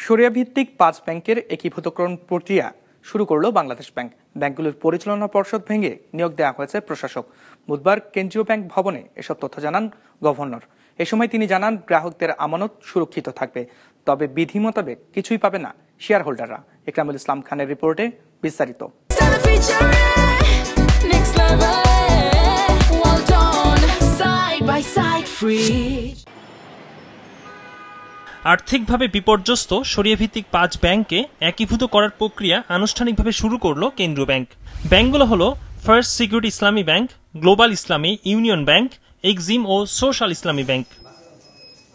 শরিয়া ভিত্তিক 5 ব্যাংকের একীভূতকরণ প্রক্রিয়া শুরু করল বাংলাদেশ ব্যাংক। ব্যাংকগুলোর পরিচালনা পর্ষদ ভেঙে নিয়োগ দেওয়া হয়েছে প্রশাসক। বুধবার কেন্দ্রীয় ব্যাংক ভবনে এসব তথ্য জানান গভর্নর। এ সময় তিনি জানান, গ্রাহকদের আমানত সুরক্ষিত থাকবে, তবে বিধি মোতাবেক কিছুই পাবে না শেয়ার হোল্ডাররা। ইকরামুল ইসলাম খানের রিপোর্টে বিস্তারিত। আর্থিকভাবে বিপর্যস্ত শরিয়া ভিত্তিক 5 ব্যাংকে একীভূত করার প্রক্রিয়া আনুষ্ঠানিকভাবে শুরু করল কেন্দ্রীয় ব্যাংক। ব্যাংকগুলো হলো ফার্স্ট সিকিউরিটি ইসলামী ব্যাংক, গ্লোবাল ইসলামী ইউনিয়ন ব্যাংক, এক্সিম ও সোশ্যাল ইসলামী ব্যাংক।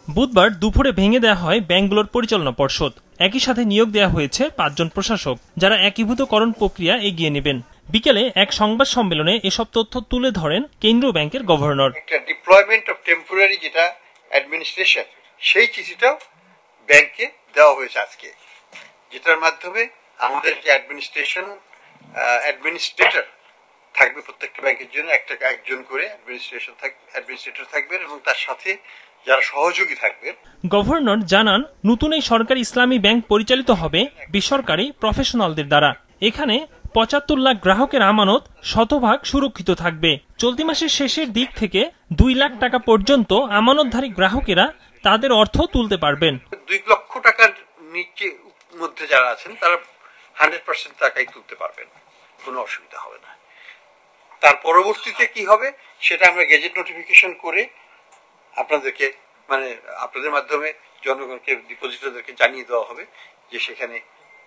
বুধবার দুপুরে ভেঙে দেওয়া হয় ব্যাংকগুলোর পরিচালনা পর্ষদ। একই সাথে নিয়োগ দেওয়া হয়েছে 5 জন প্রশাসক, যারা একীভূতকরণ প্রক্রিয়া এগিয়ে নেবেন। বিকেলে এক সংবাদ সম্মেলনে এসব তথ্য তুলে ধরেন কেন্দ্রীয় ব্যাংকের গভর্নর। ডিপ্লয়মেন্ট অফ টেম্পোরারি যেটা অ্যাডমিনিস্ট্রেশন, সেই চিঠিটাও ব্যাংকে দেওয়া হয়েছে আজকে, যেটার মাধ্যমে আমাদের যে অ্যাডমিনিস্ট্রেটর থাকবে প্রত্যেকটা ব্যাংকের জন্য একজন করে অ্যাডমিনিস্ট্রেটর থাকবেন এবং তার সাথে যারা সহযোগী থাকবেন। গভর্নর জানান, নতুন এই সরকারি ইসলামী ব্যাংক পরিচালিত হবে বেসরকারি প্রফেশনালদের দ্বারা। এখানে 75 লাখ গ্রাহকের আমানত শতভাগ সুরক্ষিত থাকবে। চলতি মাসের শেষের দিক থেকে 2 লাখ টাকা পর্যন্ত আমানতধারী গ্রাহকেরা তাদের অর্থ তুলতে পারবেন। 2 লক্ষ টাকার নিচে মধ্যে যারা আছেন তারা 100% টাকাই তুলতে পারবেন, কোনো অসুবিধা হবে না। তার পরবর্তীতে কি হবে সেটা আমরা গেজেট নোটিফিকেশন করে আপনাদেরকে, আপনাদের মাধ্যমে জনগণকে, ডিপোজিটরদেরকে জানিয়ে দেওয়া হবে যে সেখানে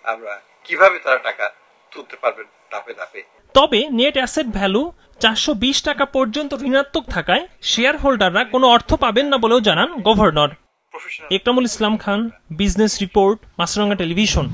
আমরা কিভাবে তারা টাকা তুলতে পারবেন ধাপে ধাপে। তবে নেট অ্যাসেট ভ্যালু 420 টাকা পর্যন্ত ঋণাত্মক থাকায় শেয়ার হোল্ডাররা কোনো অর্থ পাবেন না বলেও জানান governor. Ikramul Islam Khan, business report, মাছরাঙ্গা টেলিভিশন।